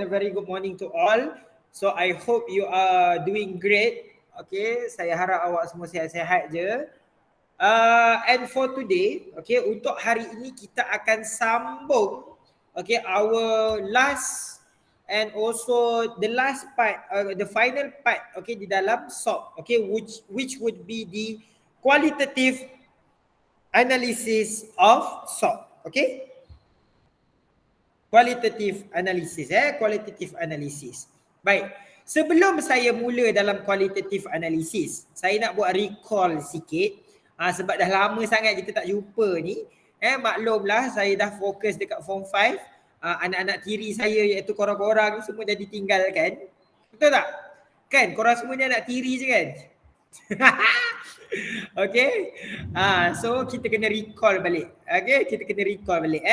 A very good morning to all. So I hope you are doing great. Okay, saya harap awak semua sihat-sihat je. And for today, okay, untuk hari ini kita akan sambung, okay, our last and also the last part, the final part, okay, di dalam SOP, okay, which would be the qualitative analysis of SOP, okay. Qualitative analysis. Baik. Sebelum saya mula dalam qualitative analysis, saya nak buat recall sikit. Sebab dah lama sangat kita tak jumpa ni. Maklumlah saya dah fokus dekat form 5. Anak-anak tiri saya iaitu korang-korang semua dah ditinggalkan. Betul tak? Kan korang semua ni anak tiri je kan? Okay. So kita kena recall balik. Okay, kita kena recall balik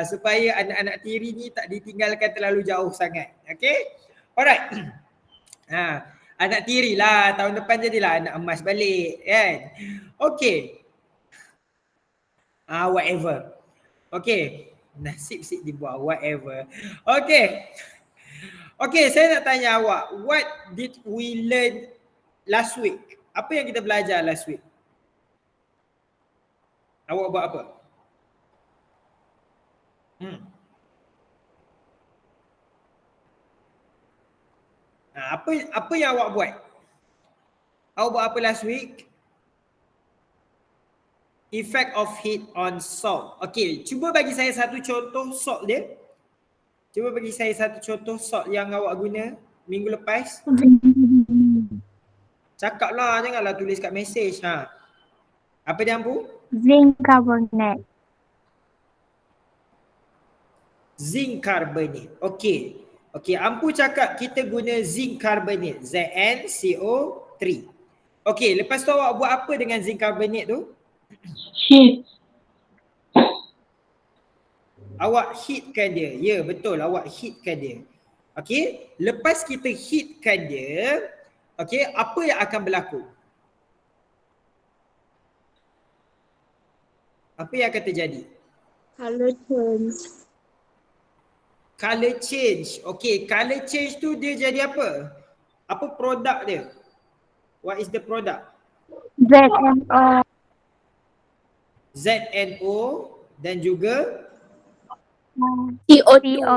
supaya anak-anak tiri ni tak ditinggalkan terlalu jauh sangat. Okay. Alright. Anak tiri lah, tahun depan jadilah anak emas balik kan. Okay. Whatever. Okay. Nasib dibuat whatever. Okay. Okay, saya nak tanya awak, what did we learn last week? Apa yang kita belajar last week? Awak buat apa? Apa yang awak buat? Awak buat apa last week? Effect of heat on salt. Okay, cuba bagi saya satu contoh salt dia. Cuba bagi saya satu contoh salt yang awak guna minggu lepas. Cakaplah, janganlah tulis kat mesej. Apa dia Ampu? Zinc carbonate. Zinc carbonate. Okey. Okey, Ampu cakap kita guna zinc carbonate, ZnCO3. Okey, lepas tu awak buat apa dengan zinc carbonate tu? Heat. Awak heatkan dia. Ya, betul, awak heatkan dia. Okey, lepas kita heatkan dia, okey, apa yang akan berlaku? Apa yang akan terjadi? Color change. Color change. Okey, color change tu dia jadi apa? Apa produk dia? What is the product? ZnO. ZnO dan juga CO2.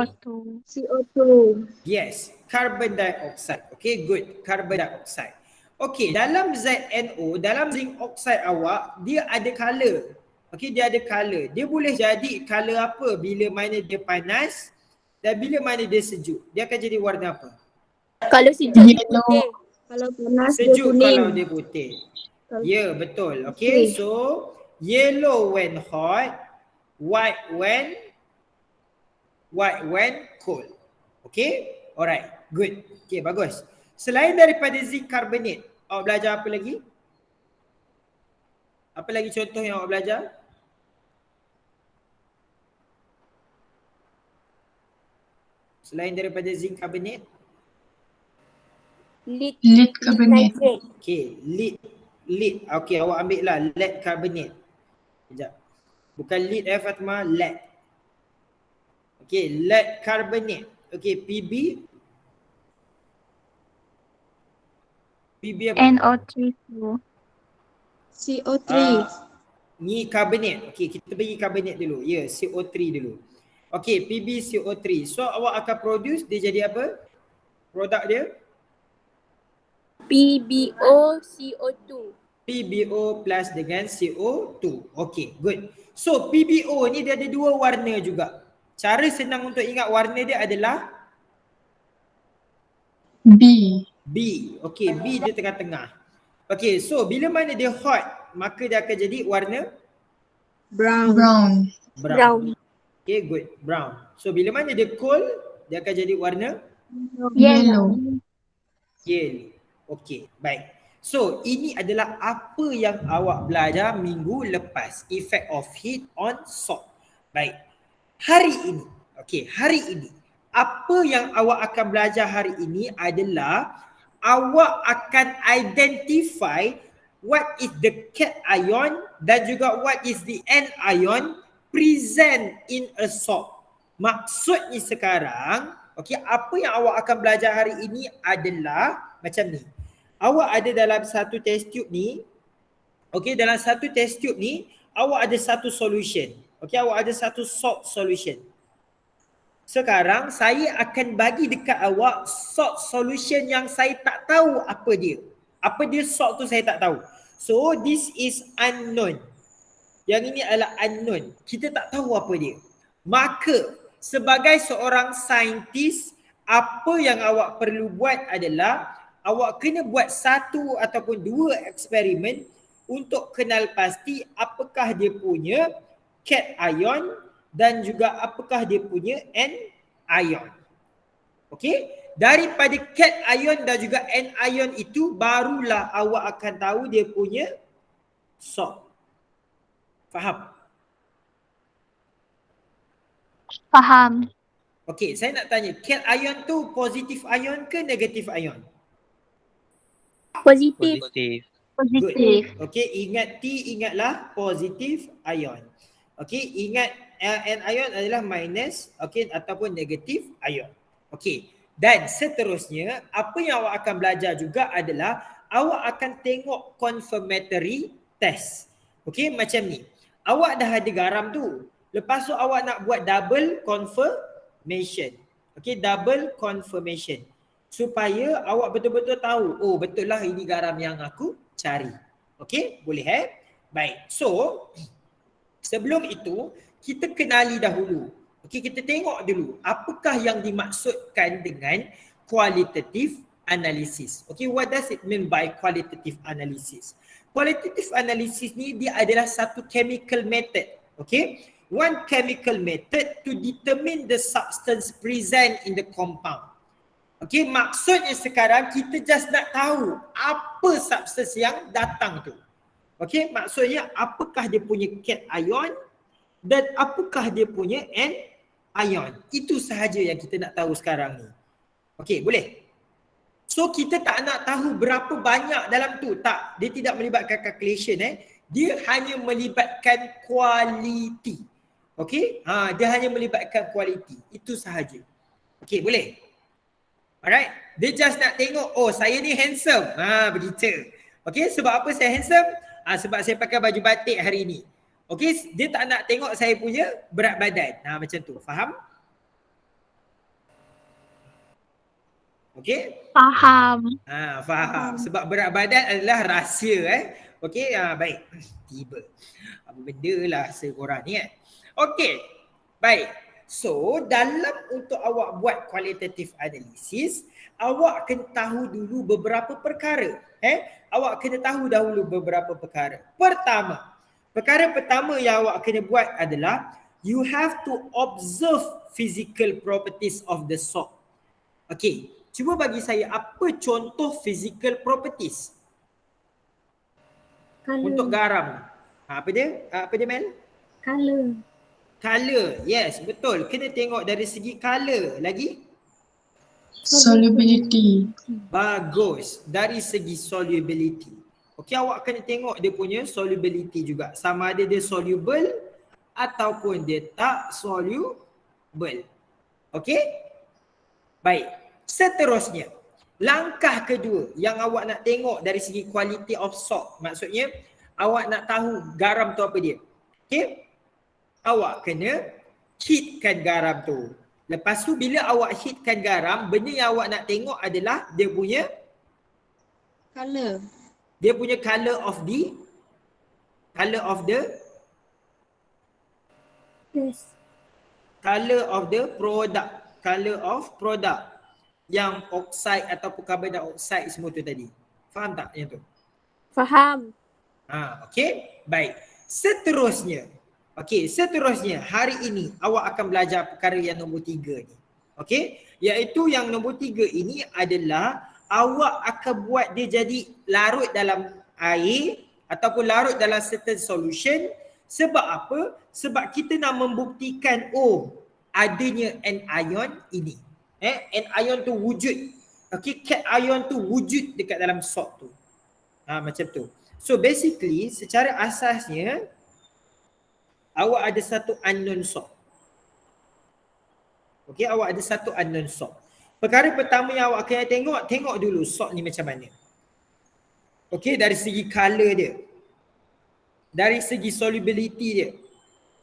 yes, carbon dioxide. Okay, good. Carbon dioxide. Okay, dalam ZnO, dalam zinc oxide awak, dia ada color. Okay, dia ada color. Dia boleh jadi color apa bila mana dia panas dan bila mana dia sejuk. Dia akan jadi warna apa? Kalau sejuk dia putih. Kalau panas sejuk dia kuning. Kalau dia putih. Ya, betul. Okay, so yellow when hot, white when cold. Okay, alright, good. Okay, bagus. Selain daripada zinc carbonate, awak belajar apa lagi? Apa lagi contoh yang awak belajar? Selain daripada zinc carbonate? Lead carbonate. Okay, lead. Okay, awak ambil lah lead carbonate. Sekejap. Bukan lead Fatimah, lead. Okay, lead carbonate. Okay, PB apa? NO3. CO3. Ni carbonate. Okay, kita bagi carbonate dulu. Ya, CO3 dulu. Okay, PbCO3. So awak akan produce, dia jadi apa? Produk dia? PbOCO2. PbO plus dengan CO2. Okay, good. So PbO ni dia ada dua warna juga. Cara senang untuk ingat warna dia adalah B. Okay, B dia tengah-tengah. Okay, so bila mana dia hot, maka dia akan jadi warna Brown. Okay, good. Brown. So bila mana dia cold, dia akan jadi warna Yellow. Okay, baik. So ini adalah apa yang awak belajar minggu lepas, effect of heat on salt. Baik. Hari ini apa yang awak akan belajar hari ini adalah awak akan identify what is the cation dan juga what is the anion present in a salt. Maksudnya sekarang, Okey, apa yang awak akan belajar hari ini adalah macam ni. Awak ada dalam satu test tube ni, okey, dalam satu test tube ni awak ada satu solution. Okey, awak ada satu salt solution. Sekarang saya akan bagi dekat awak salt solution yang saya tak tahu apa dia. Apa dia salt tu saya tak tahu. So this is unknown. Yang ini adalah unknown. Kita tak tahu apa dia. Maka sebagai seorang saintis, apa yang awak perlu buat adalah awak kena buat satu ataupun dua eksperimen untuk kenal pasti apakah dia punya cation dan juga apakah dia punya anion. Okey? Daripada cation dan juga anion itu barulah awak akan tahu dia punya salt. Faham? Faham. Okey, saya nak tanya, cation tu positif ion ke negatif ion? Positif. Positif. Positif. Okey, ingat T, ingatlah positif ion. Okey, ingat anion adalah minus, okey, ataupun negatif ion. Okey, dan seterusnya apa yang awak akan belajar juga adalah awak akan tengok confirmatory test. Okey, macam ni. Awak dah ada garam tu. Lepas tu awak nak buat double confirmation. Okey, double confirmation. Supaya awak betul-betul tahu, oh betul lah ini garam yang aku cari. Okey, boleh Baik. So, sebelum itu kita kenali dahulu. Okey, kita tengok dulu apakah yang dimaksudkan dengan qualitative analysis. Okey, what does it mean by qualitative analysis? Qualitative analysis ni dia adalah satu chemical method. Okey, one chemical method to determine the substance present in the compound. Okey, maksudnya sekarang kita just nak tahu apa substance yang datang tu. Okey, maksudnya apakah dia punya cation dan apakah dia punya anion. Itu sahaja yang kita nak tahu sekarang ni. Okey, boleh? So kita tak nak tahu berapa banyak dalam tu. Tak, dia tidak melibatkan calculation Dia hanya melibatkan quality. Okey? Dia hanya melibatkan quality. Itu sahaja. Okey, boleh? Alright. Dia just nak tengok, oh saya ni handsome. Begitu. Okey, sebab apa saya handsome? Sebab saya pakai baju batik hari ni. Okey, dia tak nak tengok saya punya berat badan. Macam tu. Faham? Okey? Faham. Faham. Sebab berat badan adalah rahsia Okey, baik. Tiba. Apa benda lah seorang ni Okey. Baik. So, dalam untuk awak buat qualitative analysis, awak kena tahu dulu beberapa perkara. Awak kena tahu dahulu beberapa perkara. Perkara pertama yang awak kena buat adalah you have to observe physical properties of the salt. Okey. Cuba bagi saya apa contoh physical properties untuk garam. Apa dia? Apa dia Mel? Color. Yes, betul. Kena tengok dari segi color. Lagi? Solubility. Bagus. Dari segi solubility. Okey, awak kena tengok dia punya solubility juga. Sama ada dia soluble ataupun dia tak soluble. Okey? Baik. Seterusnya, langkah kedua yang awak nak tengok dari segi quality of salt. Maksudnya, awak nak tahu garam tu apa dia. Okey? Awak kena heatkan garam tu. Lepas tu bila awak heatkan garam, benda yang awak nak tengok adalah dia punya color. Dia punya color of the product. Color of product. Yang oksida ataupun karbon dioksida semua tu tadi. Faham tak yang tu? Faham. Okey. Baik. Seterusnya, hari ini awak akan belajar perkara yang nombor 3 ni. Okey? Iaitu yang nombor 3 ini adalah awak akan buat dia jadi larut dalam air ataupun larut dalam certain solution. Sebab apa? Sebab kita nak membuktikan adanya anion ini. Anion tu wujud. Okey, cation tu wujud dekat dalam salt tu. Macam tu. So basically secara asasnya awak ada satu unknown salt. Okey, awak ada satu unknown salt. Perkara pertama yang awak kena tengok dulu salt ni macam mana. Okey, dari segi color dia. Dari segi solubility dia.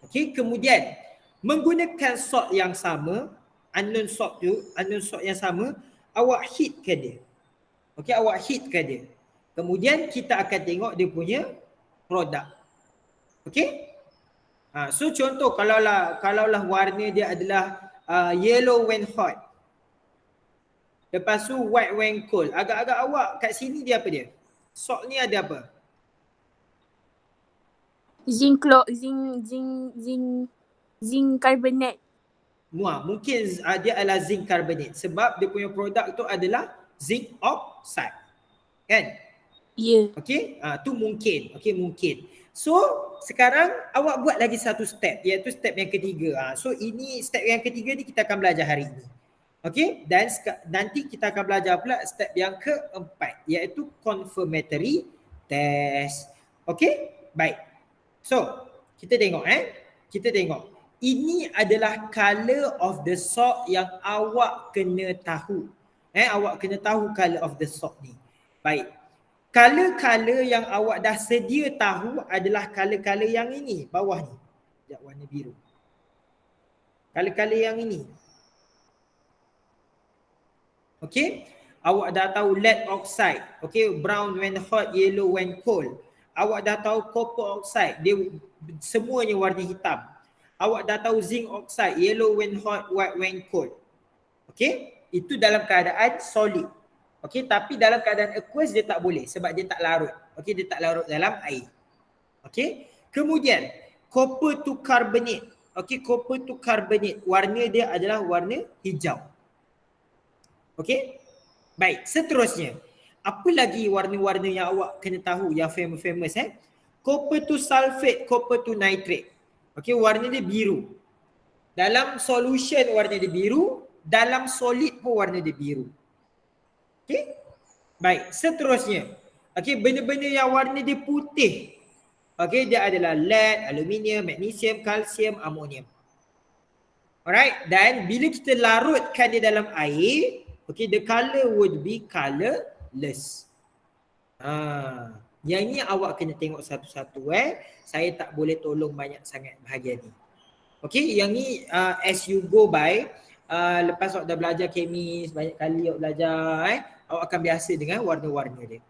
Okey, kemudian menggunakan salt yang sama, unknown salt yang sama, awak heatkan dia. Okey, awak heatkan dia. Kemudian kita akan tengok dia punya produk. Okey? So contoh kalaulah warna dia adalah yellow when hot. Lepas tu white when cold. Agak-agak awak kat sini dia apa dia? Salt ni ada apa? Zinc carbonate. Mungkin dia adalah zinc carbonate sebab dia punya produk tu adalah zinc oxide. Kan? Ya. Okey, tu mungkin. Okey, mungkin. So, sekarang awak buat lagi satu step, iaitu step yang ketiga. So, ini step yang ketiga ni kita akan belajar hari ini. Okey, dan nanti kita akan belajar pula step yang keempat, iaitu confirmatory test. Okey? Baik. So, kita tengok Kita tengok. Ini adalah color of the salt yang awak kena tahu. Awak kena tahu color of the salt ni. Baik. Color-color yang awak dah sedia tahu adalah color-color yang ini, bawah ni. Sekejap, warna biru. Color-color yang ini. Okey? Awak dah tahu lead oxide. Okey, brown when hot, yellow when cold. Awak dah tahu copper oxide, dia semuanya warna hitam. Awak dah tahu zinc oxide, yellow when hot, white when cold. Okey? Itu dalam keadaan solid. Okey, tapi dalam keadaan aqueous dia tak boleh sebab dia tak larut. Okey, dia tak larut dalam air. Okey? Kemudian copper to carbonate. Okey, copper to carbonate, warna dia adalah warna hijau. Okey? Baik, seterusnya. Apa lagi warna-warna yang awak kena tahu yang famous Copper to sulfate, copper to nitrate. Okey, warna dia biru. Dalam solution warna dia biru, dalam solid pun warna dia biru. Okey? Baik, seterusnya. Okey, benda-benda yang warna dia putih. Okey, dia adalah lead, aluminium, magnesium, kalsium, amonium. Alright, dan bila kita larutkan dia dalam air, okay, the color would be colorless. Yang ni awak kena tengok satu-satu. Saya tak boleh tolong banyak sangat bahagian ni. Okay, yang ni as you go by, lepas awak dah belajar kemis, banyak kali awak belajar, awak akan biasa dengan warna-warna dia.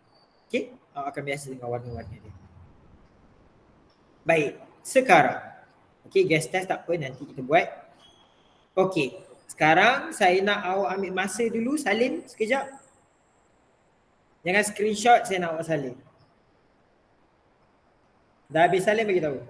Okay, awak akan biasa dengan warna-warna dia. Baik, sekarang. Okay, gas test tak apa, nanti kita buat. Okay, sekarang saya nak awak ambil masa dulu, salin sekejap. Jangan screenshot, saya nak awak salin. Dah habis salin, bagi tahu.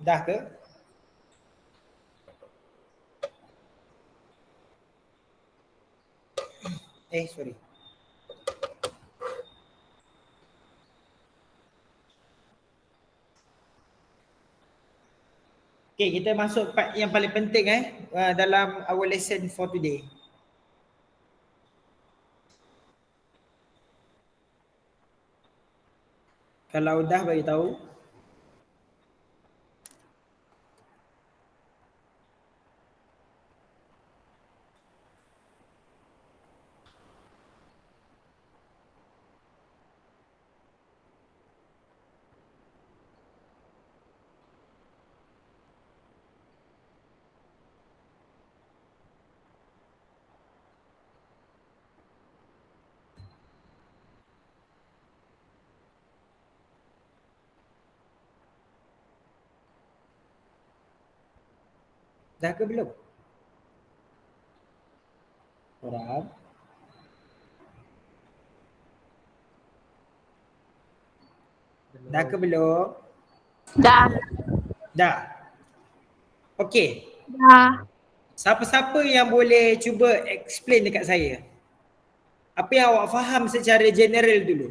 Dah ke? Sorry. Okay, kita masuk part yang paling penting dalam our lesson for today. Kalau dah bagi tahu. Dah ke belum? Korang. Dah ke belum? Dah. Dah. Okey. Dah. Siapa-siapa yang boleh cuba explain dekat saya? Apa yang awak faham secara general dulu?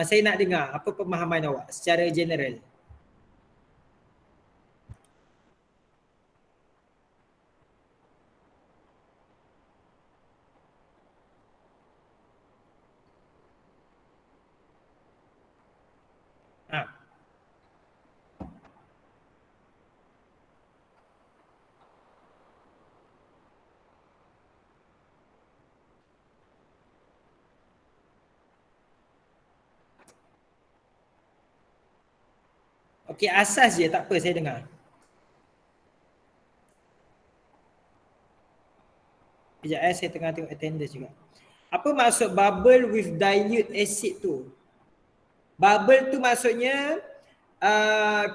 Saya nak dengar apa pemahaman awak secara general. Okey, asas je, tak apa, saya dengar. Sekejap saya tengah tengok attendance juga. Apa maksud bubble with dilute acid tu? Bubble tu maksudnya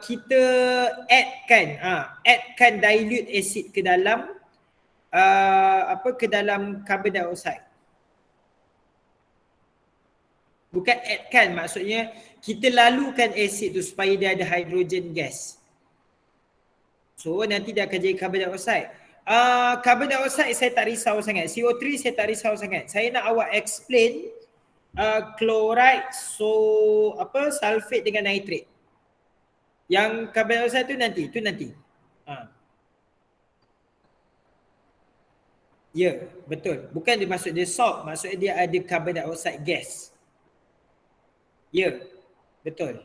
kita addkan dilute acid ke dalam ke dalam carbon dioxide. Bukan addkan, maksudnya kita lalukan acid tu supaya dia ada hydrogen gas. So nanti dia akan jadi carbon dioxide. Carbon dioxide saya tak risau sangat. CO3 saya tak risau sangat. Saya nak awak explain chloride, sulfate dengan nitrate. Yang carbon dioxide tu nanti. Ya, betul. Bukan dia maksud dia salt, maksudnya dia ada carbon dioxide gas. Ya, betul.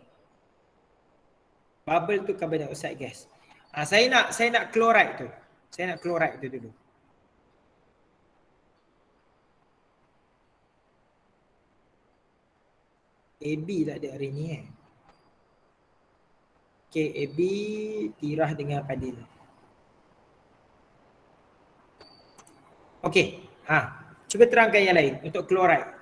Bubble tu carbon dioxide gas. Saya nak chloride tu. Saya nak chloride tu dulu. AB tak ada hari ni Okay, AB, Tirah dengan Fadil. Okay, cuba terangkan yang lain untuk chloride.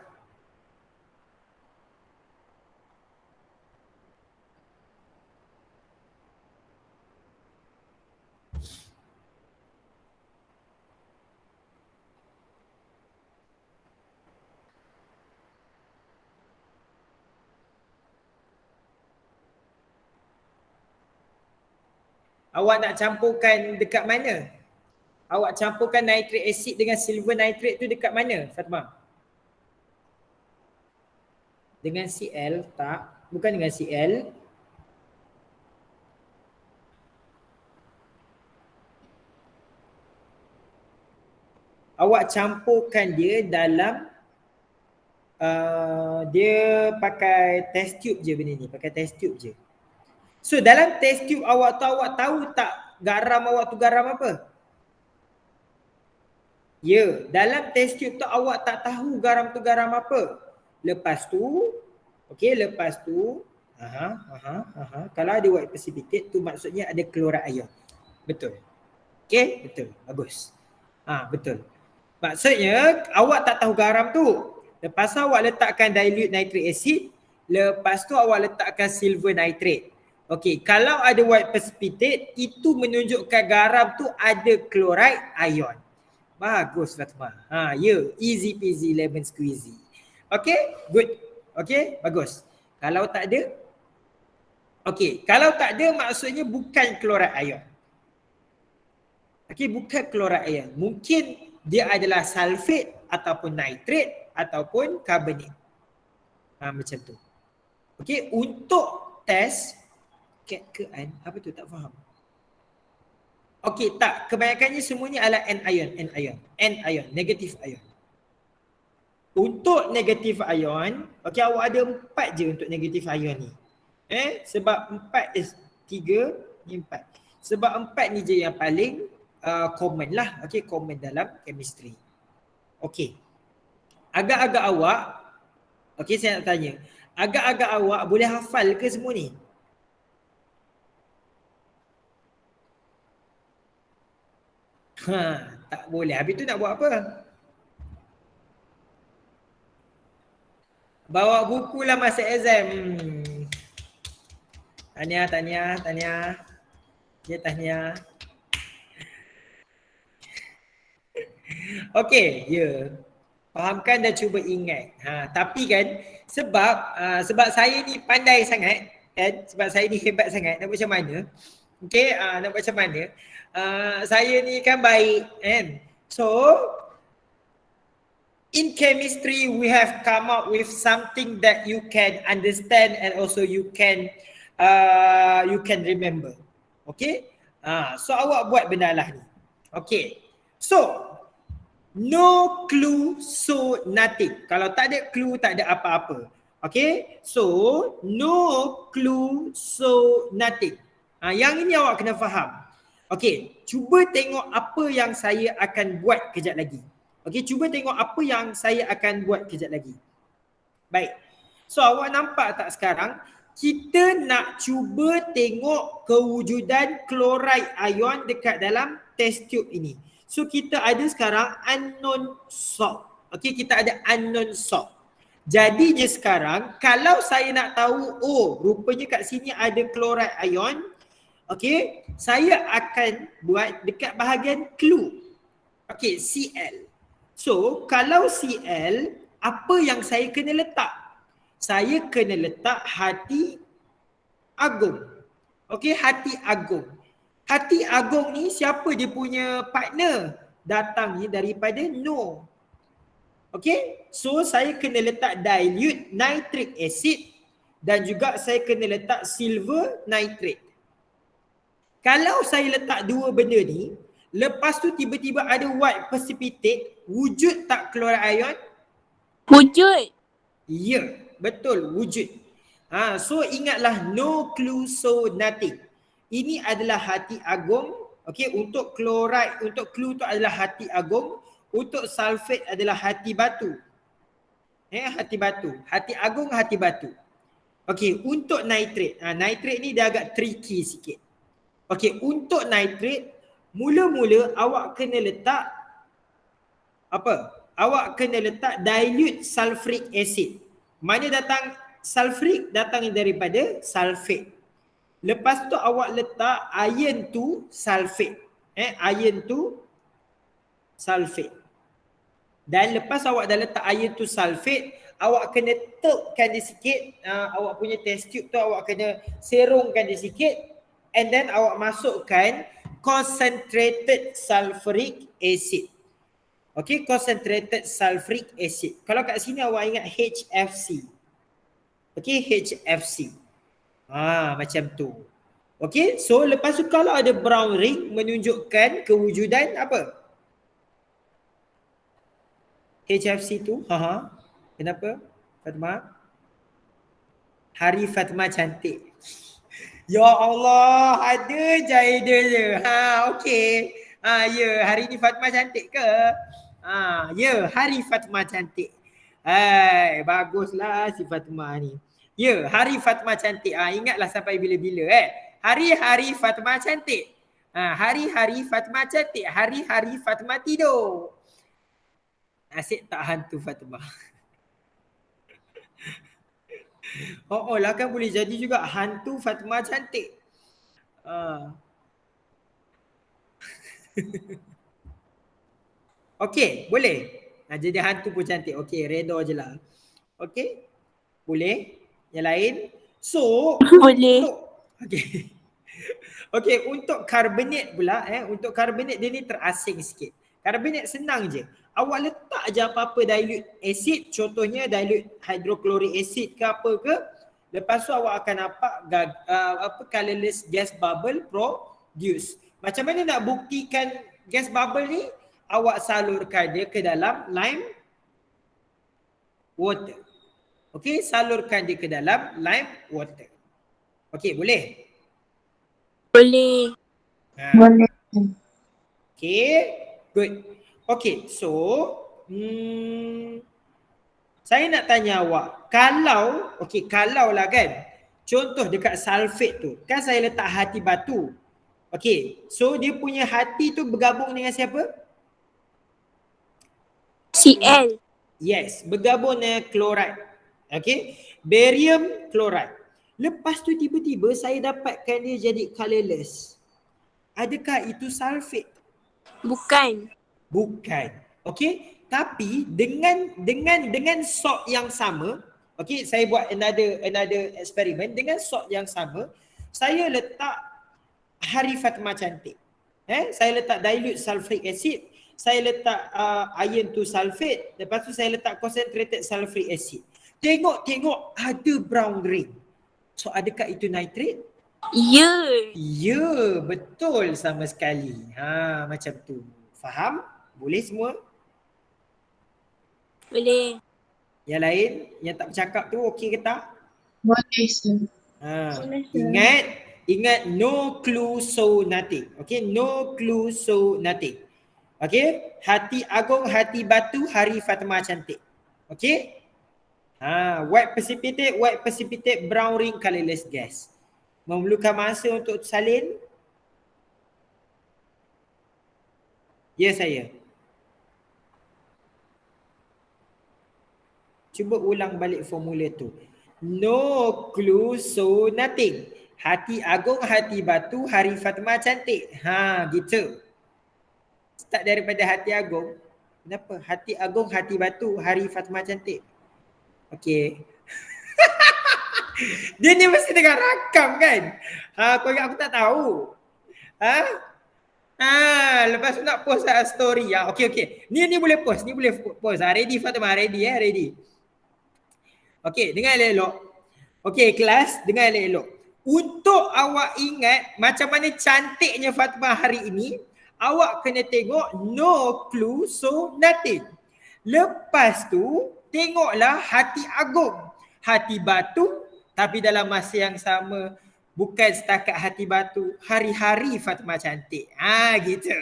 Awak nak campurkan dekat mana? Awak campurkan nitric acid dengan silver nitrate tu dekat mana, Fatimah? Dengan Cl? Tak, bukan dengan Cl. Awak campurkan dia dalam dia pakai test tube je benda ni, pakai test tube je. So dalam test tube awak tahu tak garam awak tu garam apa? Ya, dalam test tube tu awak tak tahu garam tu garam apa. Lepas tu, kalau ada white precipitate tu maksudnya ada chloride ion. Betul. Okey, betul. Bagus. Betul. Maksudnya awak tak tahu garam tu. Lepas tu awak letakkan dilute nitric acid, lepas tu awak letakkan silver nitrate. Okey, kalau ada white precipitate, itu menunjukkan garam tu ada chloride ion. Bagus Fatimah. Easy peasy lemon squeezy. Okey, good. Okey, bagus. Kalau tak ada, Okey, kalau tak ada maksudnya bukan klorat ion. Okey, bukan klorat ion. Mungkin dia adalah sulfate ataupun nitrate ataupun karbonat. Macam tu. Okey, untuk test cat ke an, apa tu tak faham. Okey, tak. Kebanyakannya semuanya adalah anion, negatif ion. Untuk negatif ion, okey, awak ada 4 je untuk negatif ion ni. Sebab 3 ni 4. Sebab 4 ni je yang paling common lah. Okey, common dalam chemistry. Okey. Agak-agak awak, okey, saya nak tanya. Agak-agak awak boleh hafal ke semua ni? Tak boleh. Habis tu nak buat apa? Bawa buku lah masa exam. Tahniah. Ya, tahniah. Okey, ya. Fahamkan dan cuba ingat. Tapi kan sebab saya ni pandai sangat kan, sebab saya ni hebat sangat, nak buat macam mana? Okey, nak buat macam mana? Saya ni kan baik kan. So in chemistry, we have come up with something that you can understand and also you can remember. Okay? So awak buat benda lah ni. Okay. So, no clue, so nothing. Kalau tak ada clue, tak ada apa-apa. Okay? So, no clue, so nothing. Yang ini awak kena faham. Okay. Cuba tengok apa yang saya akan buat kejap lagi. Okey, cuba tengok apa yang saya akan buat kejap lagi. Baik. So awak nampak tak sekarang? Kita nak cuba tengok kewujudan klorid ion dekat dalam test tube ini. So kita ada sekarang unknown salt. Okey, kita ada unknown salt. Jadinya sekarang kalau saya nak tahu, rupanya kat sini ada klorid ion. Okey, saya akan buat dekat bahagian clue. Okey, Cl. So, kalau Cl, apa yang saya kena letak? Saya kena letak hati agung. Okey, hati agung. Hati agung ni siapa dia punya partner? Datangnya daripada NO. Okey, so saya kena letak dilute nitric acid dan juga saya kena letak silver nitrate. Kalau saya letak dua benda ni, lepas tu tiba-tiba ada white precipitate, wujud tak klorid ion? Wujud. Ya, betul, wujud. So ingatlah no clue, so nothing. Ini adalah hati agung. Okey, untuk klorid, untuk clue tu adalah hati agung. Untuk sulfate adalah hati batu. Hati batu. Hati agung, hati batu. Okey, untuk nitrate. Nitrate ni dia agak tricky sikit. Okey, untuk nitrate, mula-mula awak kena letak apa? Awak kena letak dilute sulfuric acid. Mana datang sulfuric? Datang daripada sulfate. Lepas tu awak letak iron to sulfate. Iron to sulfate. Dan lepas awak dah letak iron to sulfate, awak kena tekan dia sikit. Awak punya test tube tu awak kena serongkan dia sikit. And then awak masukkan concentrated sulfuric acid. Okay, concentrated sulfuric acid. Kalau kat sini awak ingat HFC. Okay, HFC. Macam tu. Okay, so lepas tu kalau ada brown ring menunjukkan kewujudan apa? HFC tu. Kenapa? Fatimah? Hari Fatimah cantik. Ya Allah, ada je idea je. Okey. Ya, hari ni Fatimah cantik ke? Ya, hari Fatimah cantik. Baguslah si Fatimah ni. Ya, hari Fatimah cantik. Ingatlah sampai bila-bila Hari-hari Fatimah cantik. Hari-hari Fatimah cantik. Hari-hari Fatimah tidur. Asyik tak hantu Fatimah. Lah kan boleh jadi juga hantu Fatimah cantik. Okey, boleh. Jadi hantu pun cantik. Okey, redha je lah. Okey, boleh. Yang lain. So, Boleh. Okey. Okey, untuk karbonat pula untuk karbonat dia ni terasing sikit. Karbonat senang je. Awak letak je apa-apa dilute acid, contohnya dilute hydrochloric acid ke apa ke, lepas tu awak akan nampak colorless gas bubble produce. Macam mana nak buktikan gas bubble ni? Awak salurkan dia ke dalam lime water. Okey, salurkan dia ke dalam lime water. Okey, boleh? Boleh. Boleh. Okay, good. Okay, so saya nak tanya awak, kalau lah kan, contoh dekat sulfate tu, kan saya letak hati batu. Okay, so dia punya hati tu bergabung dengan siapa? Cl. Yes, bergabung dengan chloride. Okay, barium chloride. Lepas tu tiba-tiba saya dapatkan dia jadi colorless. Adakah itu sulfate? Bukan. Bukan. Okey, tapi dengan salt yang sama, okey, saya buat another eksperimen dengan salt yang sama, saya letak Hari Fatimah Cantik. Saya letak dilute sulfuric acid, saya letak iron 2 sulfate, lepas tu saya letak concentrated sulfuric acid. Tengok ada brown green. So adakah itu nitrate? Ya. Ya, betul sama sekali. Macam tu. Faham? Boleh semua? Boleh. Yang lain, yang tak bercakap tu okey ke tak? Boleh, sir. Boleh, ingat no clue so nothing. Okay, no clue so nothing. Okay, hati agung, hati batu, Hari Fatimah Cantik. Okay? White precipitate, brown ring, colorless gas. Memerlukan masa untuk salin? Ya, saya. Cuba ulang balik formula tu. No clue so nothing. Hati agung, hati batu, Hari Fatimah Cantik. Gitu. Start daripada hati agung. Kenapa? Hati agung, hati batu, Hari Fatimah Cantik. Okey. Dia ni mesti tengah rakam kan? Kau ingat aku tak tahu? Lepas tu nak post story. Okey. Ni boleh post, Ready Fatimah, ready. Okey, dengar elok-elok. Okey, kelas, dengar elok-elok. Untuk awak ingat macam mana cantiknya Fatimah hari ini, awak kena tengok no clue so nothing. Lepas tu, tengoklah hati agung, hati batu, tapi dalam masa yang sama, bukan setakat hati batu, hari-hari Fatimah cantik. Gitu.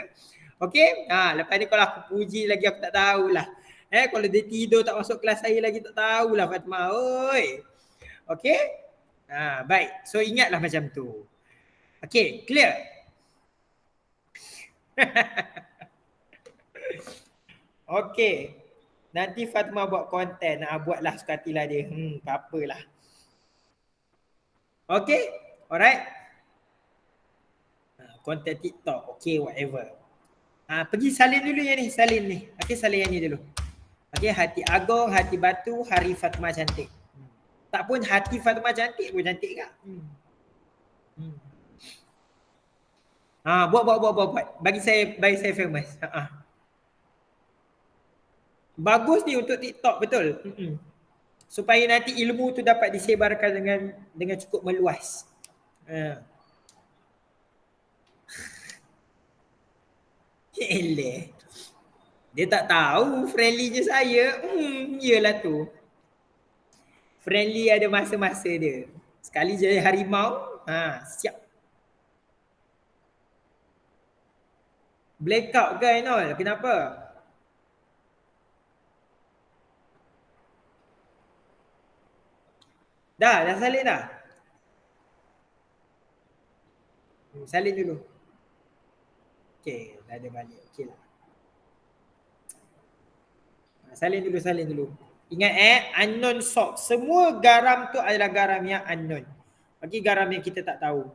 Okey? Lepas ni kalau aku puji lagi aku tak tahulah. Kalau dia tidur tak masuk kelas saya lagi tak tahulah Fatimah. Oi. Okey? Baik. So ingatlah macam tu. Okey, clear? Okey. Nanti Fatimah buat konten. Buatlah suka hatilah dia. Apa-apalah. Okey? Alright? Konten TikTok. Okey, whatever. Pergi salin dulu yang ni. Salin ni. Okey, salin yang ni dulu. Okey, hati agung, hati batu, Hari Fatimah Cantik. Tak pun hati Fatimah Cantik pun cantik tak? Buat. Bagi saya famous. Bagus ni untuk TikTok, betul. Supaya nanti ilmu tu dapat disebarkan dengan cukup meluas. Eleh. Dia tak tahu friendly je saya. Yelah tu. Friendly ada masa-masa dia. Sekali jadi harimau, siap. Blackout ke Ainul? Kenapa? Dah salin dah? Salin dulu. Okay, dah ada balik. Okay lah. Salin dulu. Ingat unknown salt. Semua garam tu adalah garam yang unknown. Bagi garam yang kita tak tahu.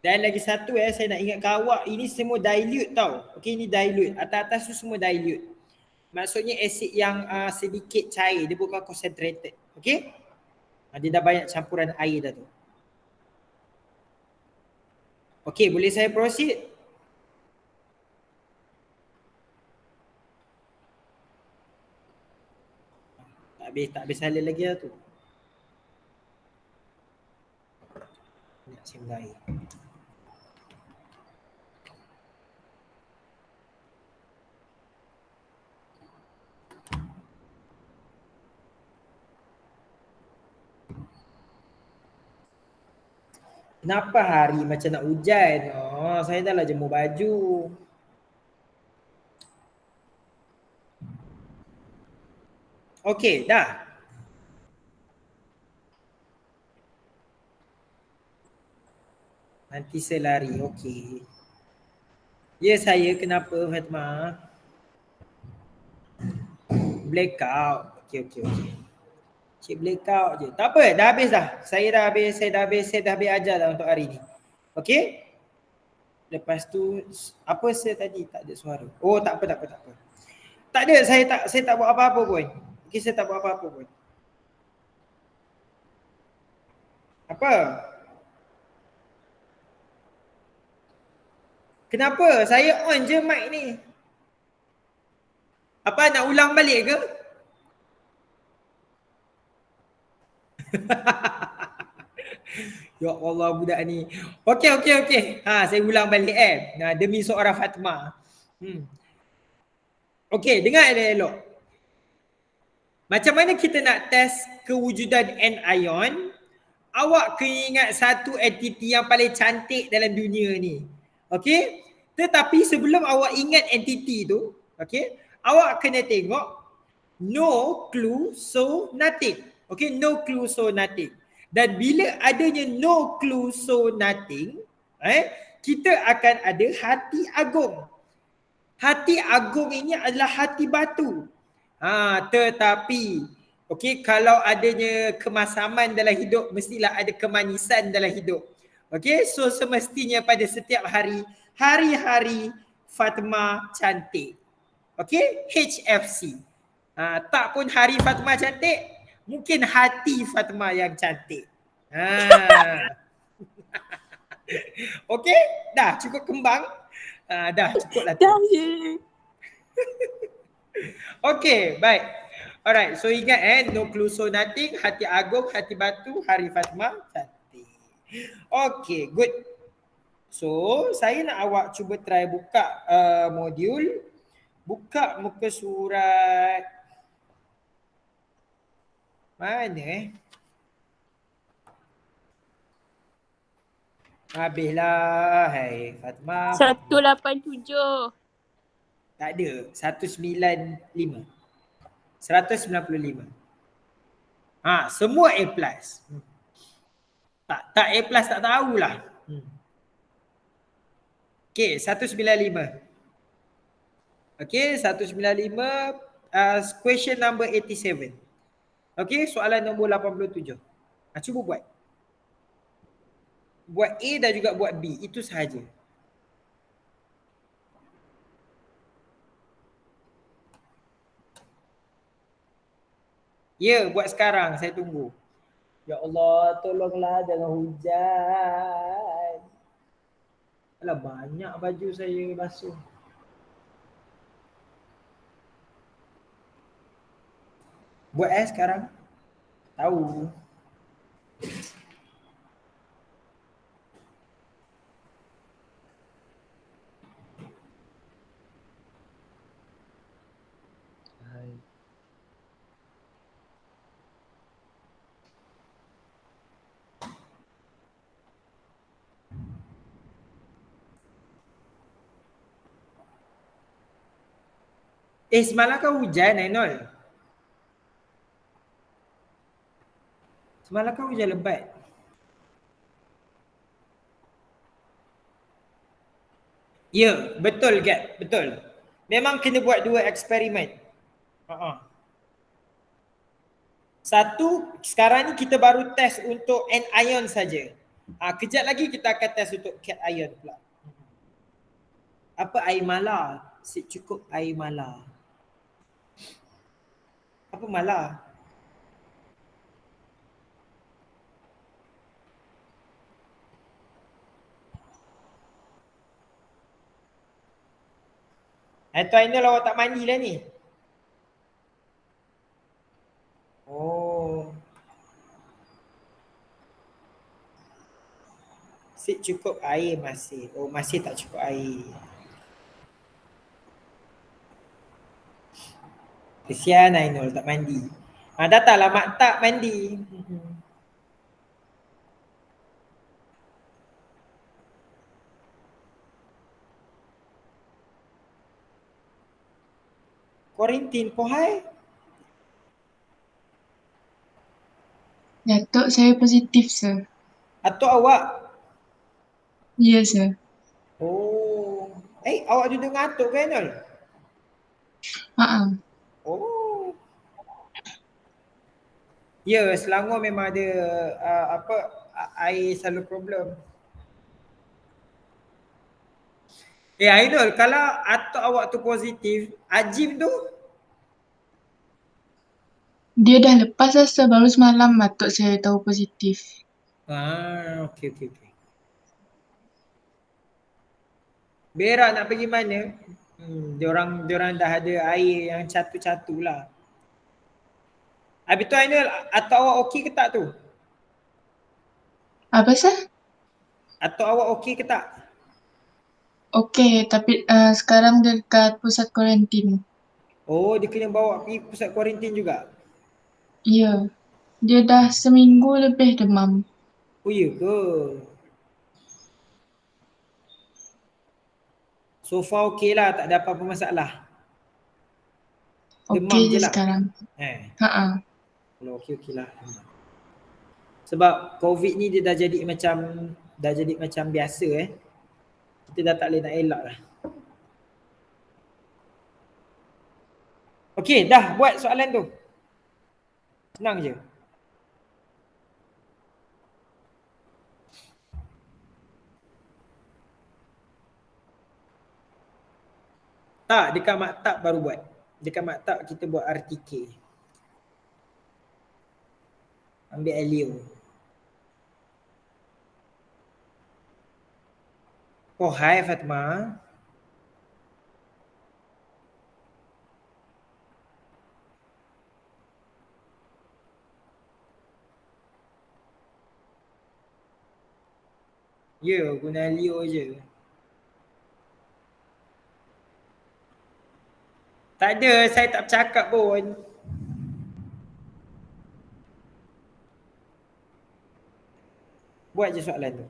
Dan lagi satu saya nak ingatkan awak, ini semua dilute tau. Okey, ini dilute. Atas-atas tu semua dilute. Maksudnya asid yang sedikit cair, dia bukan concentrated. Okey? Dia dah banyak campuran air dah tu. Okey, boleh saya proceed? Tak habis salin lagi lah tu. Nak simbah air. Kenapa hari macam nak hujan? Saya dah lah jemur baju. Okey, dah. Nanti saya lari. Okey. Ya, saya kenapa Fatimah? Blackout. Okey. Cik blackout je. Tak apa, dah habis dah. Saya dah habis ajar dah untuk hari ni. Okey? Lepas tu apa saya tadi tak ada suara. Oh, tak apa. Tak ada, saya tak buat apa-apa pun. Okey, saya tak buat apa-apa pun. Apa? Kenapa? Saya on je mic ni. Apa nak ulang balik ke? Ya Allah budak ni. Okey. Saya ulang balik demi seorang Fatimah. Okey, dengar elok-elok. Macam mana kita nak test kewujudan anion? Awak kena ingat satu entiti yang paling cantik dalam dunia ni. Okey? Tetapi sebelum awak ingat entiti tu, okey, awak kena tengok no clue so nothing. Okey, no clue so nothing. Dan bila adanya no clue so nothing, kita akan ada hati agung. Hati agung ini adalah hati batu. Tetapi okey, kalau adanya kemasaman dalam hidup, mestilah ada kemanisan dalam hidup. Okey, so semestinya pada setiap hari-hari Fatimah cantik. Okey, HFC. Tak pun hari Fatimah cantik, mungkin hati Fatimah yang cantik. Okey, dah cukup kembang. Dah cukup lah tu. Okey, baik. Alright, so ingat no clue so nothing, hati agung, hati batu, hari Fatimah cantik. Okey, good. So, saya nak awak cuba try buka modul. Buka muka surat. Mana Habislah. Hai Fatimah. 187. Tak ada. 195. 195. Semua A+. Tak A+, tak tahulah. Okey, 195. Okey, 195. Question number 87. Okey, soalan nombor 87. Cuba buat. Buat A dan juga buat B. Itu sahaja. Ya, buat sekarang. Saya tunggu. Ya Allah, tolonglah jangan hujan. Alah, banyak baju saya basuh. Buat sekarang. Tahu. Semalam kau hujan Ainul? Semalam kau hujan lebat? Ya, betul Gap, betul. Memang kena buat 2 eksperimen. Satu, sekarang ni kita baru test untuk anion saja. Kejap lagi kita akan test untuk cat iron pula. Apa air mala? Cukup air mala. Apa mala? Tuan Ainul awak tak mandi lah ni. Oh. Cukup air masih. Oh, masih tak cukup air. Kesian Ainul tak mandi. Datanglah mak tak mandi. Kuarantin po hai. Datuk saya positif, sir. Atau awak? Ya, sir. Oh. Awak duduk ngantuk ke Ainul? Oh. Ya, Selangor memang ada air selalu problem. Ainul, kalau atuk awak tu positif, Ajim tu? Dia dah lepas lah, sir. Baru semalam datuk saya tahu positif. Okey. Berak nak pergi mana? Diorang dah ada air yang catu-catu lah. Habis tu Ainul, atuk awak okey ke tak tu? Apa, sir? Atuk awak okey ke tak? Okey, tapi sekarang dia dekat pusat kuarantin. Oh, dia kena bawa pergi pusat kuarantin juga? Ya. Dia dah seminggu lebih demam. Oh, ya ke? So far okey lah, tak ada apa-apa masalah. Demam Okey je je lah. sekarang. Kalau okey lah. Sebab COVID ni dia dah jadi macam biasa Kita dah tak boleh nak elak lah. Okey, dah buat soalan tu. Senang je. Tak, dekat maktab baru buat. Dekat maktab kita buat RTK. Ambil Elio. Oh, hai Fatima. Ya, guna Elio je. Tak ada, saya tak bercakap pun. Buat je soalan tu.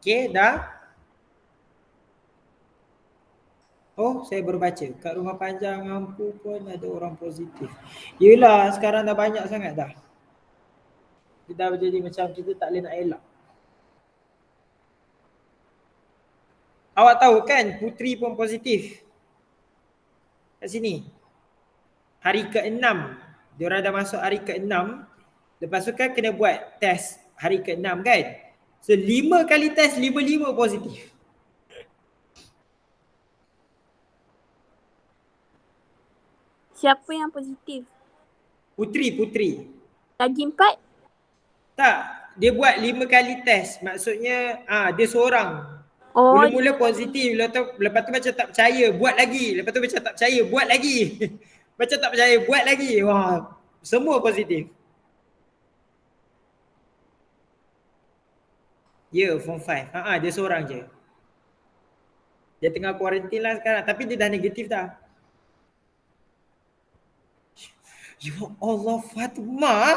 Okey, dah? Oh, saya baru baca. Kat Rumah Panjang Ampu pun ada orang positif. Yelah, sekarang dah banyak sangat dah. Kita dah jadi macam kita tak boleh nak elak. Awak tahu kan Putri pun positif. Kat sini. Hari ke-6. Diorang dah masuk hari ke-6. Lepas tu kan kena buat test hari ke-6 kan. So 5 kali test, 5 positif. Siapa yang positif? Putri. Lagi 4? Tak, dia buat 5 kali test. Maksudnya dia seorang. Oh, Mula-mula positif, lepas tu macam tak percaya, buat lagi. Lepas tu macam tak percaya, buat lagi. Macam tak percaya, buat lagi. Wah, semua positif. Ya, form 5. Dia seorang je. Dia tengah kuarantin lah sekarang. Tapi dia dah negatif dah. Ya Allah, Fatimah.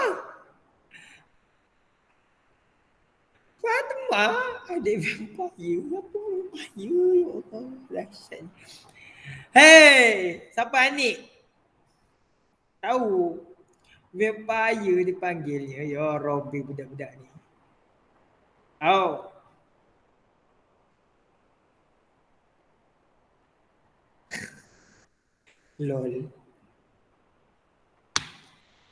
Adik vampire. Apa vampire? Ya Allah, dahsyat. Hey, siapa Anik? Tahu. Vampire dipanggilnya. Ya Rabbi, budak-budak ni. Oh. Lol.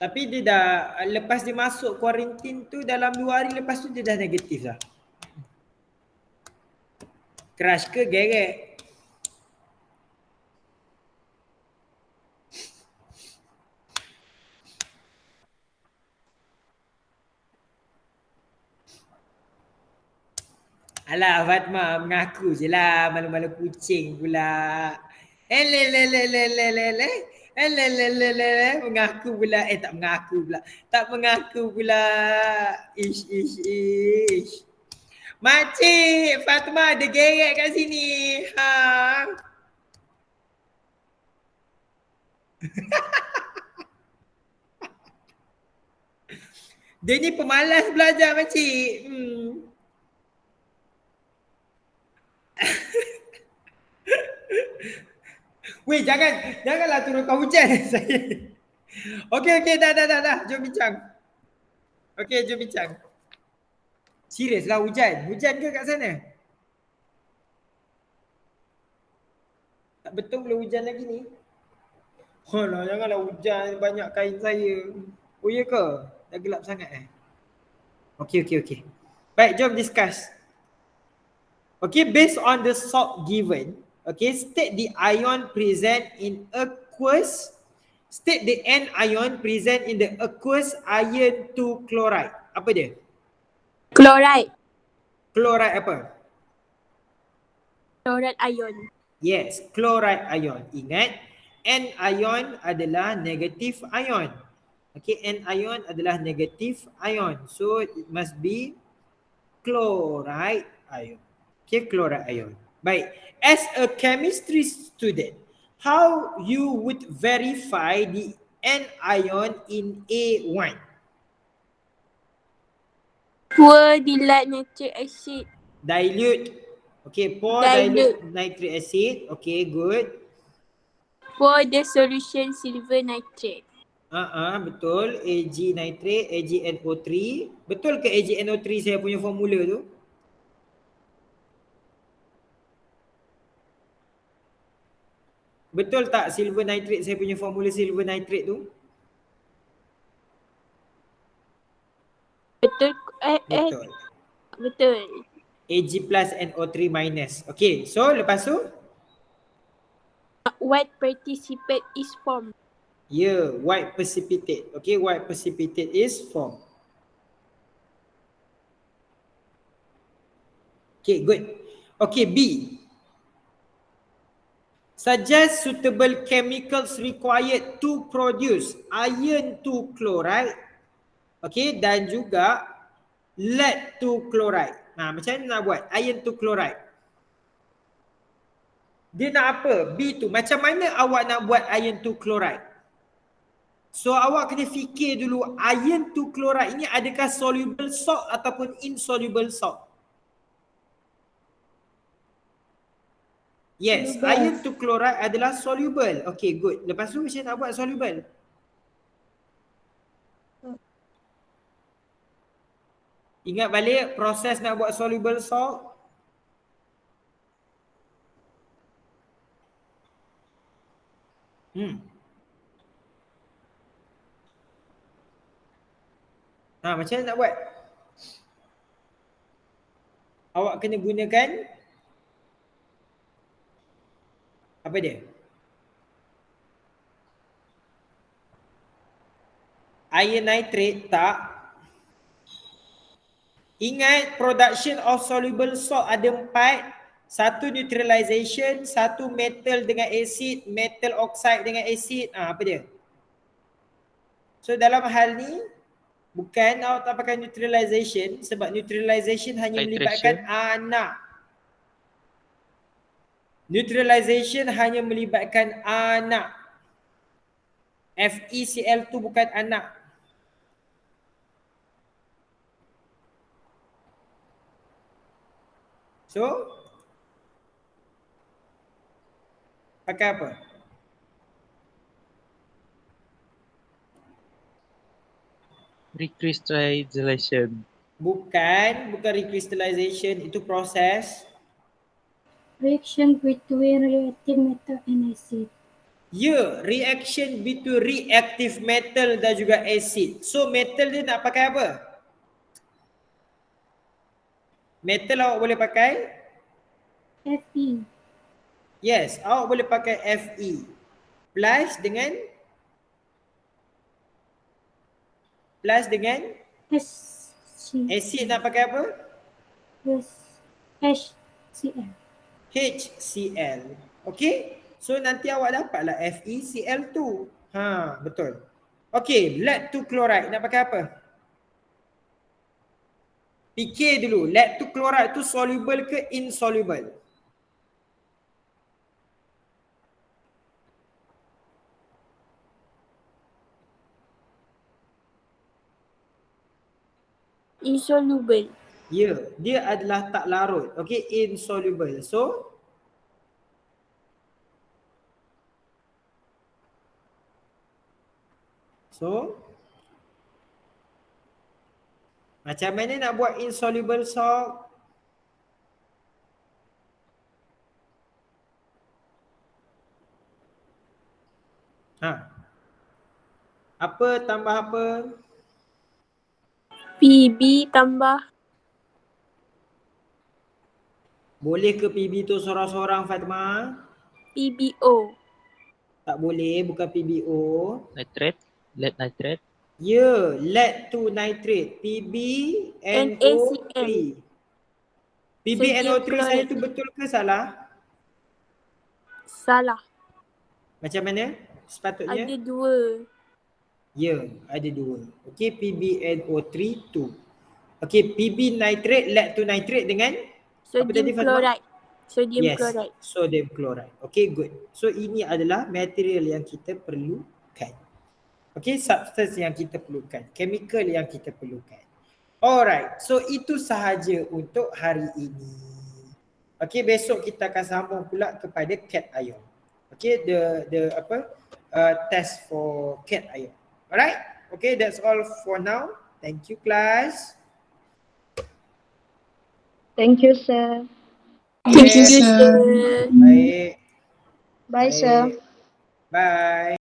Tapi dia dah, lepas dia masuk kuarantin tu, dalam 2 hari lepas tu dia dah negatif dah. Crush ke gerek? Alah Fatma, mengaku je lah, malu-malu kucing pula. Elelelelelelele. Mengaku pula. Tak mengaku pula. Tak mengaku pula. Ish. Makcik, Fatma ada gerek kat sini. Ha. Dia ni pemalas belajar makcik. Weh, janganlah turunkan hujan saya. Okey, dah. Jom bincang. Okey, jom bincang. Serius lah hujan. Hujan ke kat sana? Tak betul boleh hujan lagi ni? Alah, janganlah hujan banyak kain saya. Oh ya ke? Dah gelap sangat Okey. Baik, jom discuss. Okay, based on the salt given, okay, state the ion present in aqueous, state the N ion present in the aqueous iron 2 chloride. Apa dia? Chloride. Chloride apa? Chloride ion. Yes, chloride ion. Ingat, N ion adalah negative ion. Okay, N ion adalah negative ion. So, it must be chloride ion. Okay, chloride ion. Baik, as a chemistry student, how you would verify the N ion in A1? Pour dilute nitric acid. Dilute. Okay, pour dilute nitric acid. Okay, good. Pour the solution silver nitrate. Betul. Ag nitrate, AgNO3. Betul ke AgNO3 saya punya formula tu? Betul tak silver nitrate saya punya formula silver nitrate tu? Betul. Betul. Betul. Ag plus NO3 minus. Okay, so lepas tu? White precipitate is formed. Yeah, white precipitate. Okay, white precipitate is formed. Okay, good. Okay, B. Suggest suitable chemicals required to produce iron 2 chloride. Okay, dan juga lead 2 chloride. Macam mana nak buat iron 2 chloride? Dia nak apa? B tu. Macam mana awak nak buat iron 2 chloride? So awak kena fikir dulu iron 2 chloride ini adakah soluble salt ataupun insoluble salt? Yes, Soluble. iron to chloride adalah soluble. Okay, good. Lepas tu macam nak buat soluble? Ingat balik proses nak buat soluble salt? Macam mana nak buat? Awak kena gunakan apa dia? Iron nitrate tak? Ingat production of soluble salt ada 4. Satu neutralization, satu metal dengan acid, metal oxide dengan acid. Apa dia? So dalam hal ni bukan awak tak pakai neutralization sebab neutralization hanya melibatkan anak. Neutralization hanya melibatkan anak. FeCl2 bukan anak. So pakai apa? Recrystallization. Bukan recrystallization, itu proses. Reaction between reactive metal and acid. Ya, reaction between reactive metal dan juga acid. So metal dia nak pakai apa? Metal awak boleh pakai? Fe. Yes, awak boleh pakai Fe. Plus dengan HCl. acid nak pakai apa? HCl. HCl. Okay? So nanti awak dapatlah FeCl2. Betul. Okay, lead to chloride nak pakai apa? Fikir dulu, lead to chloride tu soluble ke insoluble? Insoluble. Ya, dia adalah tak larut. Okay, insoluble. So macam mana nak buat insoluble salt? Apa tambah apa? PB tambah. Boleh ke PB tu seorang-seorang, Fatimah? PBO. Tak boleh, bukan PBO. Nitrate. Lead nitrate. Ya, lead to nitrate. PbNO3. PbNO3 saya tu betul ke salah? Salah. Macam mana sepatutnya? Ada 2. Ya, ada 2. Okey, PbNO3 2. Okey, PB nitrate, lead to nitrate dengan Sodium chloride. Sodium chloride. Sodium chloride. Okey, good. So ini adalah material yang kita perlukan. Okey, substance yang kita perlukan, chemical yang kita perlukan. Alright, so itu sahaja untuk hari ini. Okey, besok kita akan sambung pula kepada cation. Okey, test for cation. Alright, okay, that's all for now. Thank you, class. Thank you, sir. Thank you, sir. Baik. Bye, sir. Bye.